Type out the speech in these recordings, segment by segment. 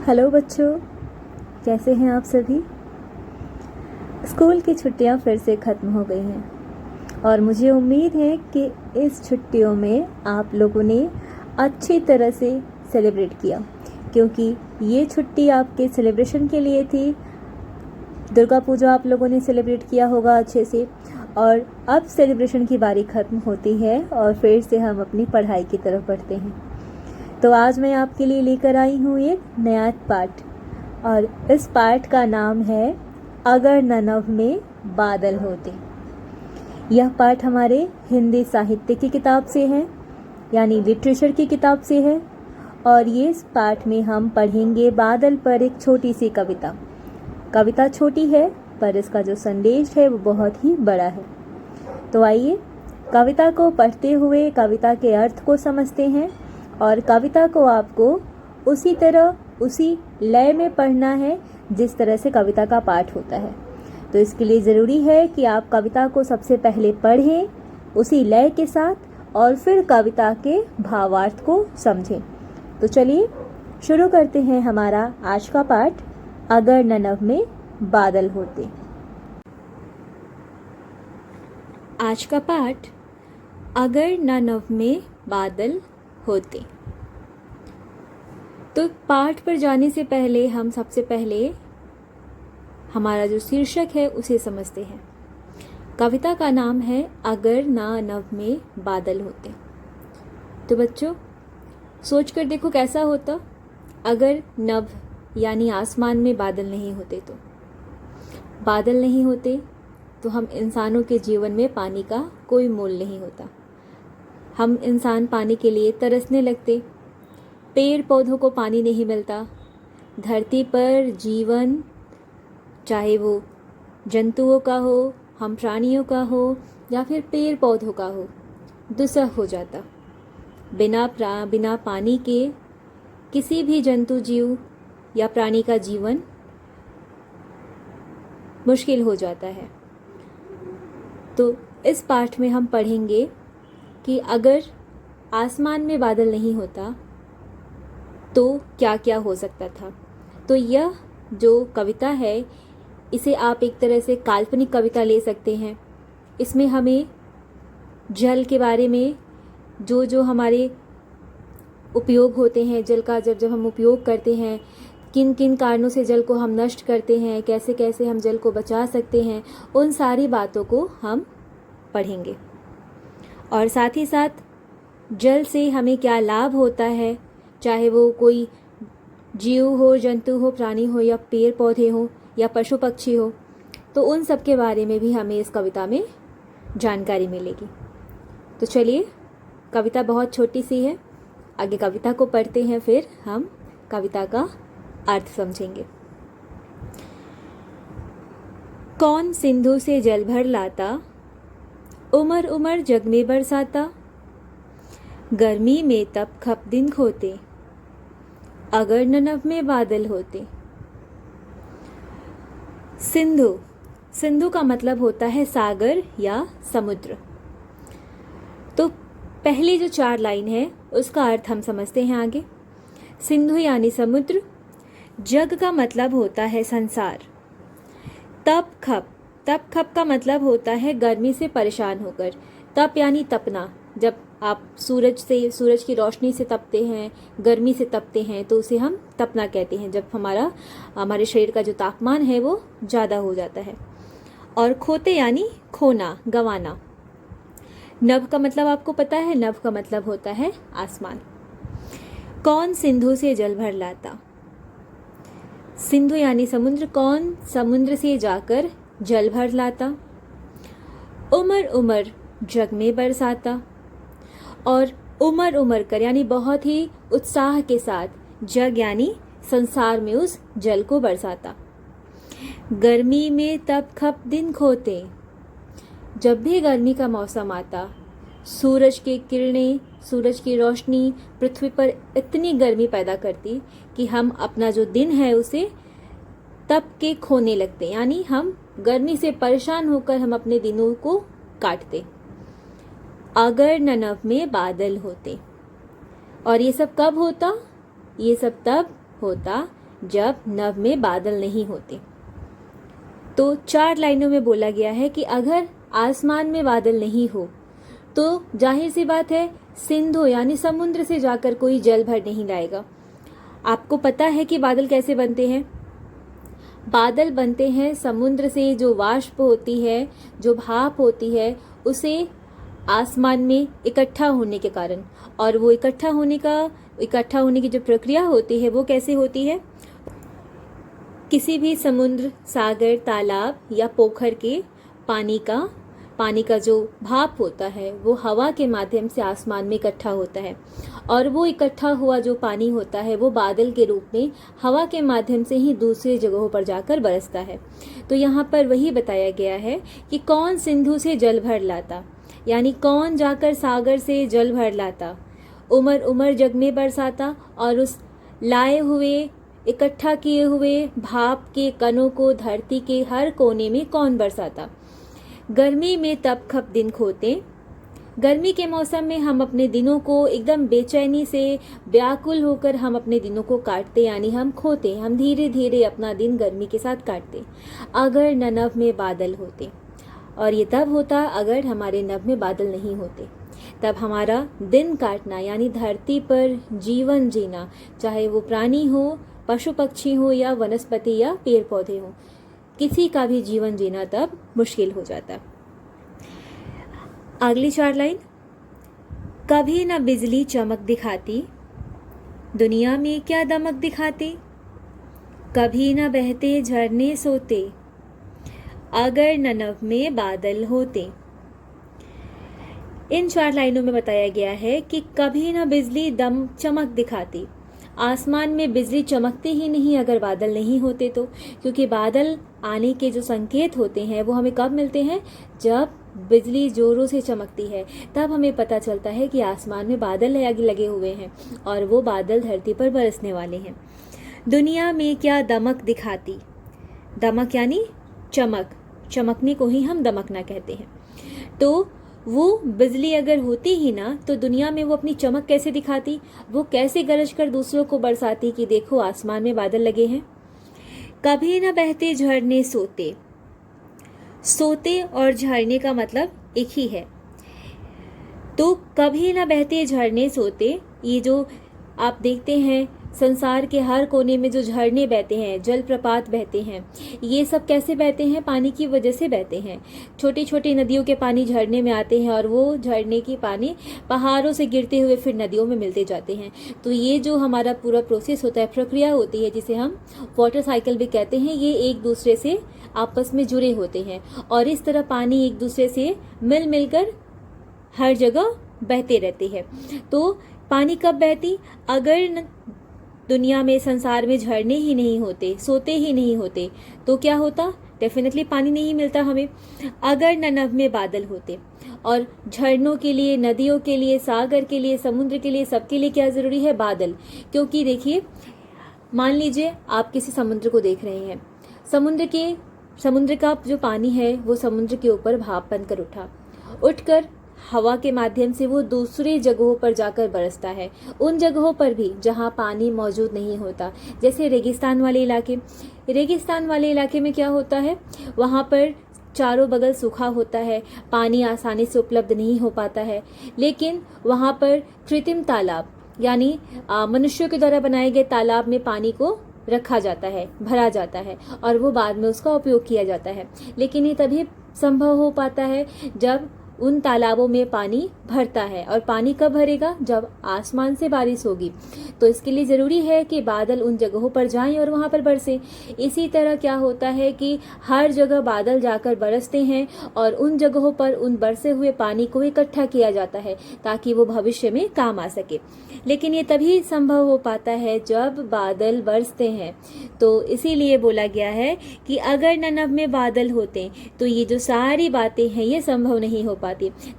Hello बच्चों, कैसे हैं आप सभी। स्कूल की छुट्टियां फिर से ख़त्म हो गई हैं और मुझे उम्मीद है कि इस छुट्टियों में आप लोगों ने अच्छी तरह से सेलिब्रेट किया, क्योंकि ये छुट्टी आपके सेलिब्रेशन के लिए थी। दुर्गा पूजा आप लोगों ने सेलिब्रेट किया होगा अच्छे से, और अब सेलिब्रेशन की बारी ख़त्म होती है और फिर से हम अपनी पढ़ाई की तरफ बढ़ते हैं। तो आज मैं आपके लिए लेकर आई हूँ एक नया पाठ, और इस पाठ का नाम है अगर ननव में बादल होते। यह पाठ हमारे हिंदी साहित्य की किताब से है, यानी लिटरेचर की किताब से है। और ये इस पाठ में हम पढ़ेंगे बादल पर एक छोटी सी कविता। कविता छोटी है पर इसका जो संदेश है वो बहुत ही बड़ा है। तो आइए कविता को पढ़ते हुए कविता के अर्थ को समझते हैं, और कविता को आपको उसी तरह उसी लय में पढ़ना है जिस तरह से कविता का पाठ होता है। तो इसके लिए ज़रूरी है कि आप कविता को सबसे पहले पढ़ें उसी लय के साथ, और फिर कविता के भावार्थ को समझें। तो चलिए शुरू करते हैं हमारा आज का पाठ, अगर ननव में बादल होते। आज का पाठ अगर ननव में बादल होते। तो पाठ पर जाने से पहले हम सबसे पहले हमारा जो शीर्षक है उसे समझते हैं। कविता का नाम है अगर ना नभ में बादल होते। तो बच्चों सोच कर देखो कैसा होता अगर नभ यानी आसमान में बादल नहीं होते। तो बादल नहीं होते तो हम इंसानों के जीवन में पानी का कोई मोल नहीं होता। हम इंसान पानी के लिए तरसने लगते, पेड़ पौधों को पानी नहीं मिलता, धरती पर जीवन चाहे वो जंतुओं का हो, हम प्राणियों का हो या फिर पेड़ पौधों का हो, दुस्सह हो जाता। बिना पानी के किसी भी जंतु जीव या प्राणी का जीवन मुश्किल हो जाता है। तो इस पाठ में हम पढ़ेंगे कि अगर आसमान में बादल नहीं होता तो क्या क्या हो सकता था। तो यह जो कविता है इसे आप एक तरह से काल्पनिक कविता ले सकते हैं। इसमें हमें जल के बारे में जो हमारे उपयोग होते हैं, जल का जब हम उपयोग करते हैं, किन किन कारणों से जल को हम नष्ट करते हैं, कैसे कैसे हम जल को बचा सकते हैं, उन सारी बातों को हम पढ़ेंगे। और साथ ही साथ जल से हमें क्या लाभ होता है, चाहे वो कोई जीव हो, जंतु हो, प्राणी हो या पेड़ पौधे हो या पशु पक्षी हो, तो उन सब के बारे में भी हमें इस कविता में जानकारी मिलेगी। तो चलिए कविता बहुत छोटी सी है, आगे कविता को पढ़ते हैं, फिर हम कविता का अर्थ समझेंगे। कौन सिंधु से जल भर लाता, उमर उमर जग में बरसाता, गर्मी में तप खप दिन खोते, अगर ननव में बादल होते। सिंधु का मतलब होता है सागर या समुद्र। तो पहली जो 4 लाइन है उसका अर्थ हम समझते हैं आगे। सिंधु यानी समुद्र, जग का मतलब होता है संसार, तप खप का मतलब होता है गर्मी से परेशान होकर। तप यानी तपना, जब आप सूरज की रोशनी से तपते हैं, गर्मी से तपते हैं, तो उसे हम तपना कहते हैं, जब हमारे शरीर का जो तापमान है वो ज़्यादा हो जाता है। और खोते यानी खोना, गंवाना। नभ का मतलब आपको पता है, नभ का मतलब होता है आसमान। कौन सिंधु से जल भर लाता, सिंधु यानी समुद्र, कौन समुद्र से जाकर जल भर लाता, उमर उमर जग में बरसाता, और उमर उमर कर यानी बहुत ही उत्साह के साथ, जग यानी संसार में उस जल को बरसाता। गर्मी में तप खप दिन खोते, जब भी गर्मी का मौसम आता, सूरज की किरणें, सूरज की रोशनी पृथ्वी पर इतनी गर्मी पैदा करती कि हम अपना जो दिन है उसे तप के खोने लगते, यानी हम गर्मी से परेशान होकर हम अपने दिनों को काटते। अगर ननव में बादल होते, और ये सब कब होता, ये सब तब होता जब नभ में बादल नहीं होते। तो 4 लाइनों में बोला गया है कि अगर आसमान में बादल नहीं हो तो जाहिर सी बात है सिंधु यानी समुद्र से जाकर कोई जल भर नहीं लाएगा। आपको पता है कि बादल कैसे बनते हैं? बादल बनते हैं समुद्र से, जो वाष्प होती है, जो भाप होती है, उसे आसमान में इकट्ठा होने के कारण। और वो इकट्ठा होने की जो प्रक्रिया होती है वो कैसे होती है? किसी भी समुद्र, सागर, तालाब या पोखर के पानी का जो भाप होता है वो हवा के माध्यम से आसमान में इकट्ठा होता है, और वो इकट्ठा हुआ जो पानी होता है वो बादल के रूप में हवा के माध्यम से ही दूसरी जगहों पर जाकर बरसता है। तो यहाँ पर वही बताया गया है कि कौन सिंधु से जल भर लाता, यानी कौन जाकर सागर से जल भर लाता, उमर उमर जग में बरसाता, और उस लाए हुए इकट्ठा किए हुए भाप के कणों को धरती के हर कोने में कौन बरसाता। गर्मी में तप खप दिन खोते। गर्मी के मौसम में हम अपने दिनों को एकदम बेचैनी से व्याकुल होकर हम अपने दिनों को काटते, यानी हम खोते, हम धीरे धीरे अपना दिन गर्मी के साथ काटते। अगर न नभ में बादल होते, और ये तब होता अगर हमारे नभ में बादल नहीं होते, तब हमारा दिन काटना यानी धरती पर जीवन जीना, चाहे वो प्राणी हो, पशु पक्षी हो या वनस्पति या पेड़ पौधे हो, किसी का भी जीवन जीना तब मुश्किल हो जाता। अगली 4 लाइन। कभी न बिजली चमक दिखाती, दुनिया में क्या दमक दिखाते। कभी न बहते झरने सोते, अगर न नभ में बादल होते। इन 4 लाइनों में बताया गया है कि कभी न बिजली चमक दिखाती, आसमान में बिजली चमकती ही नहीं अगर बादल नहीं होते तो, क्योंकि बादल आने के जो संकेत होते हैं वो हमें कब मिलते हैं? जब बिजली जोरों से चमकती है, तब हमें पता चलता है कि आसमान में बादल लगे हुए हैं और वो बादल धरती पर बरसने वाले हैं। दुनिया में क्या दमक दिखाती, दमक यानी चमक, चमकने को ही हम दमकना कहते हैं। तो वो बिजली अगर होती ही ना तो दुनिया में वो अपनी चमक कैसे दिखाती, वो कैसे गरज कर दूसरों को बरसाती कि देखो आसमान में बादल लगे हैं। कभी न बहते झरने सोते, सोते और झरने का मतलब एक ही है। तो कभी न बहते झरने सोते, ये जो आप देखते हैं संसार के हर कोने में जो झरने बहते हैं, जलप्रपात बहते हैं, ये सब कैसे बहते हैं? पानी की वजह से बहते हैं। छोटी छोटी नदियों के पानी झरने में आते हैं और वो झरने की पानी पहाड़ों से गिरते हुए फिर नदियों में मिलते जाते हैं। तो ये जो हमारा पूरा प्रोसेस होता है, प्रक्रिया होती है, जिसे हम वाटर साइकिल भी कहते हैं, ये एक दूसरे से आपस में जुड़े होते हैं और इस तरह पानी एक दूसरे से मिलकर हर जगह बहते रहते हैं। तो पानी कब बहती? अगर दुनिया में, संसार में झरने ही नहीं होते, सोते ही नहीं होते, तो क्या होता? डेफिनेटली पानी नहीं मिलता हमें। अगर न नभ में बादल होते, और झरनों के लिए, नदियों के लिए, सागर के लिए, समुद्र के लिए, सबके लिए क्या जरूरी है? बादल। क्योंकि देखिए, मान लीजिए आप किसी समुद्र को देख रहे हैं, समुद्र का जो पानी है वो समुद्र के ऊपर भाप बनकर उठकर हवा के माध्यम से वो दूसरी जगहों पर जाकर बरसता है, उन जगहों पर भी जहाँ पानी मौजूद नहीं होता। जैसे रेगिस्तान वाले इलाके में क्या होता है? वहाँ पर चारों बगल सूखा होता है, पानी आसानी से उपलब्ध नहीं हो पाता है, लेकिन वहाँ पर कृत्रिम तालाब यानी मनुष्यों के द्वारा बनाए गए तालाब में पानी को रखा जाता है, भरा जाता है और वो बाद में उसका उपयोग किया जाता है। लेकिन ये तभी संभव हो पाता है जब उन तालाबों में पानी भरता है, और पानी कब भरेगा? जब आसमान से बारिश होगी। तो इसके लिए ज़रूरी है कि बादल उन जगहों पर जाएं और वहाँ पर बरसें। इसी तरह क्या होता है कि हर जगह बादल जाकर बरसते हैं और उन जगहों पर उन बरसे हुए पानी को इकट्ठा किया जाता है ताकि वो भविष्य में काम आ सके। लेकिन ये तभी संभव हो पाता है जब बादल बरसते हैं। तो इसीलिए बोला गया है कि अगर न नभ में बादल होते तो ये जो सारी बातें हैं ये संभव नहीं हो पाती।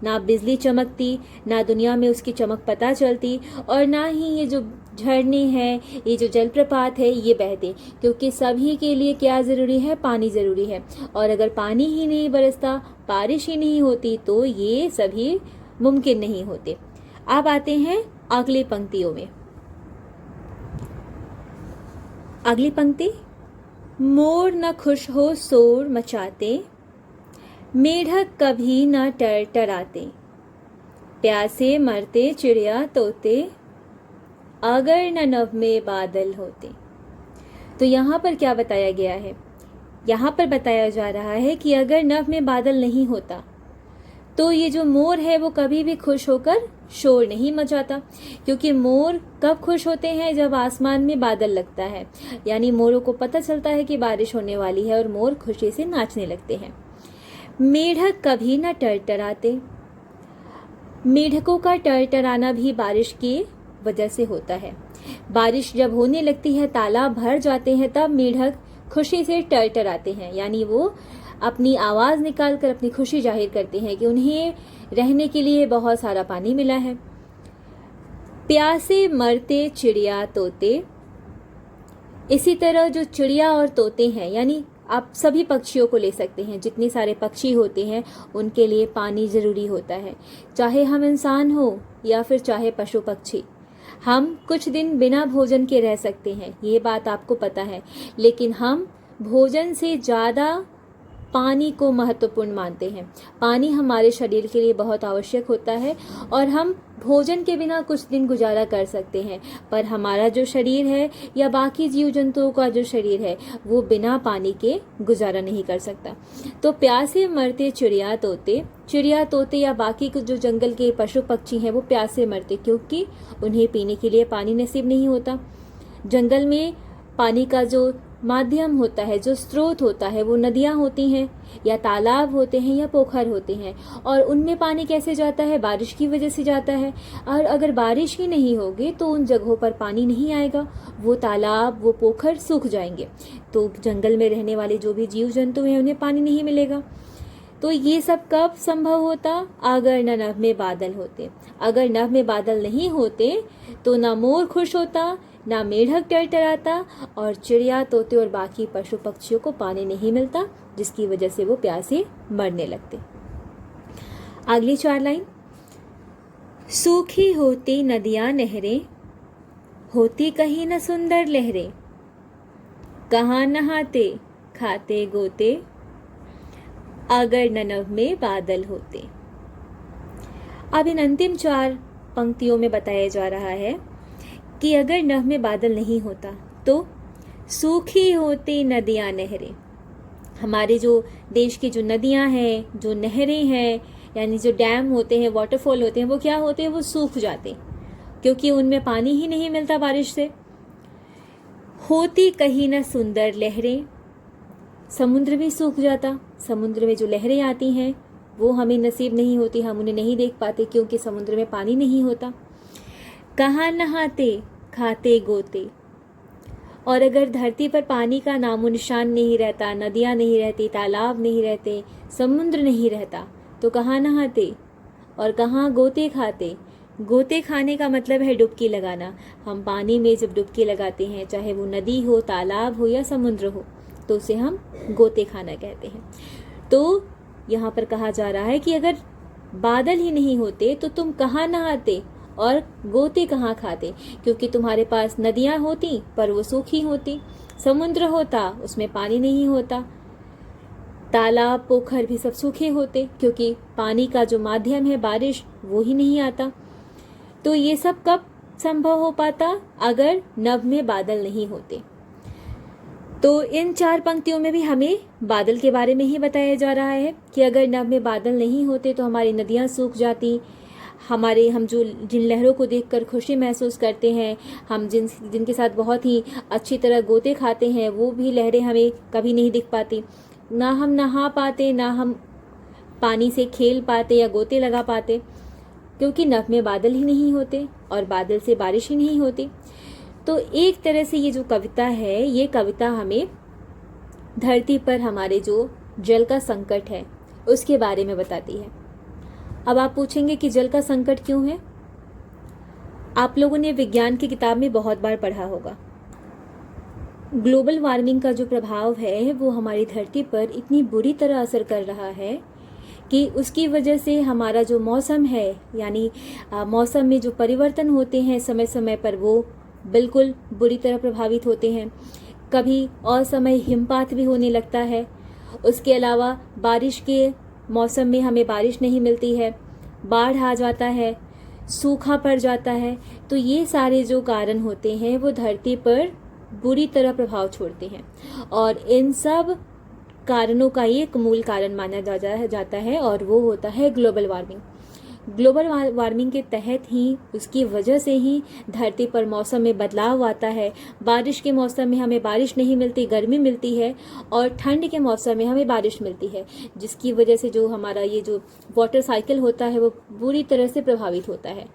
ना बिजली चमकती, ना दुनिया में उसकी चमक पता चलती, और ना ही ये जो झरने हैं, ये जो जलप्रपात है ये बहते। क्योंकि सभी के लिए क्या ज़रूरी है? पानी ज़रूरी है। और अगर पानी ही नहीं बरसता, बारिश ही नहीं होती, तो ये सभी मुमकिन नहीं होते। अब आते हैं अगली पंक्तियों में। अगली पंक्ति, मोर न खुश हो शोर मचाते, मेढक कभी न टरटराते, प्यासे मरते चिड़िया तोते, अगर न नभ में बादल होते। तो यहाँ पर क्या बताया गया है? यहाँ पर बताया जा रहा है कि अगर नभ में बादल नहीं होता तो ये जो मोर है वो कभी भी खुश होकर शोर नहीं मचाता, क्योंकि मोर कब खुश होते हैं? जब आसमान में बादल लगता है, यानी मोरों को पता चलता है कि बारिश होने वाली है और मोर खुशी से नाचने लगते हैं। मेढक कभी न टरटराते, मेढकों का टरटराना भी बारिश की वजह से होता है। बारिश जब होने लगती है, तालाब भर जाते हैं, तब मेढक खुशी से टरटराते हैं, यानी वो अपनी आवाज निकालकर अपनी खुशी जाहिर करते हैं कि उन्हें रहने के लिए बहुत सारा पानी मिला है। प्यासे मरते चिड़िया तोते, इसी तरह जो चिड़िया और तोते हैं, यानी आप सभी पक्षियों को ले सकते हैं, जितने सारे पक्षी होते हैं उनके लिए पानी जरूरी होता है। चाहे हम इंसान हो या फिर चाहे पशु पक्षी, हम कुछ दिन बिना भोजन के रह सकते हैं, ये बात आपको पता है, लेकिन हम भोजन से ज़्यादा पानी को महत्वपूर्ण मानते हैं। पानी हमारे शरीर के लिए बहुत आवश्यक होता है और हम भोजन के बिना कुछ दिन गुजारा कर सकते हैं, पर हमारा जो शरीर है या बाकी जीव जंतुओं का जो शरीर है वो बिना पानी के गुजारा नहीं कर सकता। तो प्यासे मरते चिड़िया तोते या बाकी कुछ जो जंगल के पशु पक्षी हैं वो प्यासे मरते, क्योंकि उन्हें पीने के लिए पानी नसीब नहीं होता। जंगल में पानी का जो माध्यम होता है, जो स्रोत होता है, वो नदियाँ होती हैं या तालाब होते हैं या पोखर होते हैं, और उनमें पानी कैसे जाता है? बारिश की वजह से जाता है। और अगर बारिश ही नहीं होगी तो उन जगहों पर पानी नहीं आएगा, वो तालाब वो पोखर सूख जाएंगे, तो जंगल में रहने वाले जो भी जीव जंतु हैं उन्हें पानी नहीं मिलेगा। तो ये सब कब संभव होता? अगर न नभ में बादल होते। अगर नभ में बादल नहीं होते तो ना मोर खुश होता, ना मेढक टरटराता, और चिड़िया तोते और बाकी पशु पक्षियों को पानी नहीं मिलता, जिसकी वजह से वो प्यासे मरने लगते। अगली 4 लाइन, सूखी होती नदियां नहरें, होती कहीं न सुंदर लहरें, कहाँ नहाते खाते गोते, अगर न नभ में बादल होते। अब इन अंतिम 4 पंक्तियों में बताया जा रहा है कि अगर नभ में बादल नहीं होता तो सूखी होती नदियां नहरें, हमारे जो देश की जो नदियां हैं, जो नहरें हैं, यानी जो डैम होते हैं, वाटरफॉल होते हैं, वो क्या होते हैं? वो सूख जाते, क्योंकि उनमें पानी ही नहीं मिलता बारिश से। होती कहीं न सुंदर लहरें, समुद्र भी सूख जाता, समुद्र में जो लहरें आती हैं वो हमें नसीब नहीं होती, हम उन्हें नहीं देख पाते क्योंकि समुद्र में पानी नहीं होता। कहाँ नहाते खाते गोते, और अगर धरती पर पानी का नामो निशान नहीं रहता, नदियाँ नहीं रहती, तालाब नहीं रहते, समुद्र नहीं रहता, तो कहाँ नहाते और कहाँ गोते खाते। गोते खाने का मतलब है डुबकी लगाना। हम पानी में जब डुबकी लगाते हैं, चाहे वो नदी हो, तालाब हो या समुद्र हो, तो उसे हम गोते खाना कहते हैं। तो यहाँ पर कहा जा रहा है कि अगर बादल ही नहीं होते तो तुम कहाँ नहाते और गोते कहाँ खाते, क्योंकि तुम्हारे पास नदियाँ होती पर वो सूखी होती, समुद्र होता उसमें पानी नहीं होता, तालाब पोखर भी सब सूखे होते, क्योंकि पानी का जो माध्यम है बारिश वो ही नहीं आता। तो ये सब कब संभव हो पाता? अगर नभ में बादल नहीं होते। तो इन 4 पंक्तियों में भी हमें बादल के बारे में ही बताया जा रहा है कि अगर नभ में बादल नहीं होते तो हमारी नदियाँ सूख जाती, हम जिन लहरों को देखकर खुशी महसूस करते हैं, हम जिनके साथ बहुत ही अच्छी तरह गोते खाते हैं, वो भी लहरें हमें कभी नहीं दिख पाती, ना हम नहा पाते, ना हम पानी से खेल पाते या गोते लगा पाते, क्योंकि नभ में बादल ही नहीं होते और बादल से बारिश ही नहीं होती। तो एक तरह से ये जो कविता है, ये कविता हमें धरती पर हमारे जो जल का संकट है उसके बारे में बताती है। अब आप पूछेंगे कि जल का संकट क्यों है? आप लोगों ने विज्ञान की किताब में बहुत बार पढ़ा होगा। ग्लोबल वार्मिंग का जो प्रभाव है वो हमारी धरती पर इतनी बुरी तरह असर कर रहा है कि उसकी वजह से हमारा जो मौसम है, यानी मौसम में जो परिवर्तन होते हैं समय समय पर, वो बिल्कुल बुरी तरह प्रभावित होते हैं। कभी असमय हिमपात भी होने लगता है। उसके अलावा बारिश के मौसम में हमें बारिश नहीं मिलती है, बाढ़ आ जाता है, सूखा पड़ जाता है। तो ये सारे जो कारण होते हैं वो धरती पर बुरी तरह प्रभाव छोड़ते हैं और इन सब कारणों का एक मूल कारण माना जाता है और वो होता है ग्लोबल वार्मिंग। ग्लोबल वार्मिंग के तहत ही, उसकी वजह से ही धरती पर मौसम में बदलाव आता है। बारिश के मौसम में हमें बारिश नहीं मिलती, गर्मी मिलती है, और ठंड के मौसम में हमें बारिश मिलती है, जिसकी वजह से जो हमारा ये जो वाटर साइकिल होता है वो बुरी तरह से प्रभावित होता है।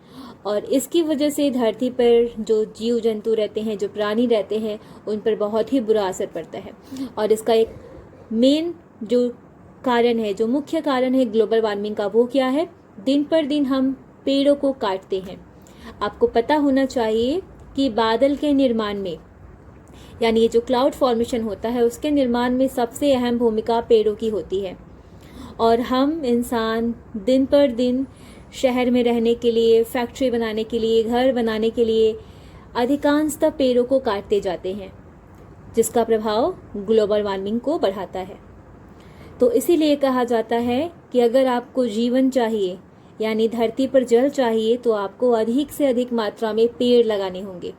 और इसकी वजह से धरती पर जो जीव जंतु रहते हैं, जो प्राणी रहते हैं, उन पर बहुत ही बुरा असर पड़ता है। और इसका एक मेन जो कारण है, जो मुख्य कारण है ग्लोबल वार्मिंग का, वो क्या है? दिन पर दिन हम पेड़ों को काटते हैं। आपको पता होना चाहिए कि बादल के निर्माण में, यानी ये जो क्लाउड फॉर्मेशन होता है, उसके निर्माण में सबसे अहम भूमिका पेड़ों की होती है। और हम इंसान दिन पर दिन शहर में रहने के लिए, फैक्ट्री बनाने के लिए, घर बनाने के लिए अधिकांशतः पेड़ों को काटते जाते हैं, जिसका प्रभाव ग्लोबल वार्मिंग को बढ़ाता है। तो इसीलिए कहा जाता है कि अगर आपको जीवन चाहिए, यानी धरती पर जल चाहिए, तो आपको अधिक से अधिक मात्रा में पेड़ लगाने होंगे।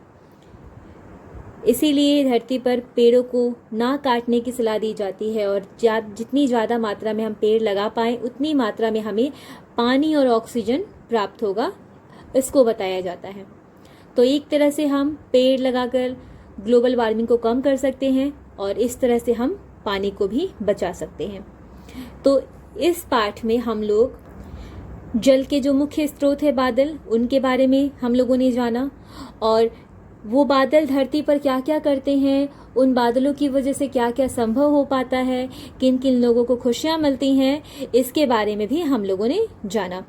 इसीलिए धरती पर पेड़ों को ना काटने की सलाह दी जाती है, और जितनी ज़्यादा मात्रा में हम पेड़ लगा पाएं, उतनी मात्रा में हमें पानी और ऑक्सीजन प्राप्त होगा, इसको बताया जाता है। तो एक तरह से हम पेड़ लगाकर ग्लोबल वार्मिंग को कम कर सकते हैं, और इस तरह से हम पानी को भी बचा सकते हैं। तो इस पाठ में हम लोग जल के जो मुख्य स्रोत है बादल, उनके बारे में हम लोगों ने जाना, और वो बादल धरती पर क्या क्या करते हैं, उन बादलों की वजह से क्या क्या संभव हो पाता है, किन किन लोगों को खुशियाँ मिलती हैं, इसके बारे में भी हम लोगों ने जाना।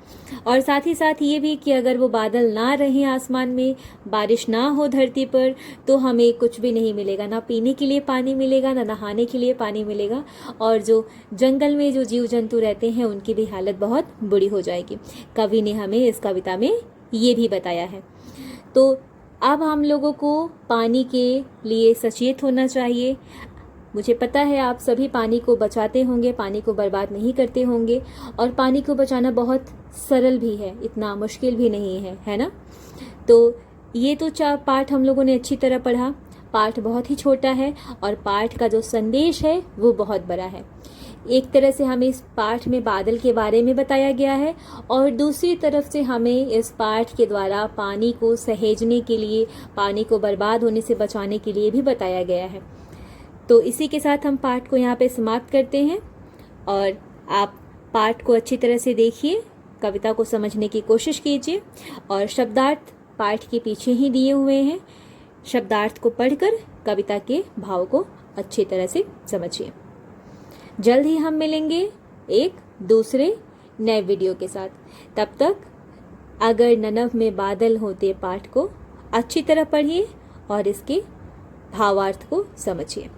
और साथ ही साथ ये भी कि अगर वो बादल ना रहें आसमान में, बारिश ना हो धरती पर, तो हमें कुछ भी नहीं मिलेगा, ना पीने के लिए पानी मिलेगा, ना नहाने के लिए पानी मिलेगा, और जो जंगल में जो जीव जंतु रहते हैं उनकी भी हालत बहुत बुरी हो जाएगी। कवि ने हमें इस कविता में ये भी बताया है। तो अब हम लोगों को पानी के लिए सचेत होना चाहिए। मुझे पता है आप सभी पानी को बचाते होंगे, पानी को बर्बाद नहीं करते होंगे, और पानी को बचाना बहुत सरल भी है, इतना मुश्किल भी नहीं है, है ना? तो ये तो 4 पाठ हम लोगों ने अच्छी तरह पढ़ा। पाठ बहुत ही छोटा है और पाठ का जो संदेश है वो बहुत बड़ा है। एक तरह से हमें इस पाठ में बादल के बारे में बताया गया है, और दूसरी तरफ से हमें इस पाठ के द्वारा पानी को सहेजने के लिए, पानी को बर्बाद होने से बचाने के लिए भी बताया गया है। तो इसी के साथ हम पाठ को यहाँ पे समाप्त करते हैं, और आप पाठ को अच्छी तरह से देखिए, कविता को समझने की कोशिश कीजिए, और शब्दार्थ पाठ के पीछे ही दिए हुए हैं। शब्दार्थ को पढ़कर कविता के भाव को अच्छी तरह से समझिए। जल्द ही हम मिलेंगे एक दूसरे नए वीडियो के साथ। तब तक अगर ननव में बादल होते पाठ को अच्छी तरह पढ़िए और इसके भावार्थ को समझिए।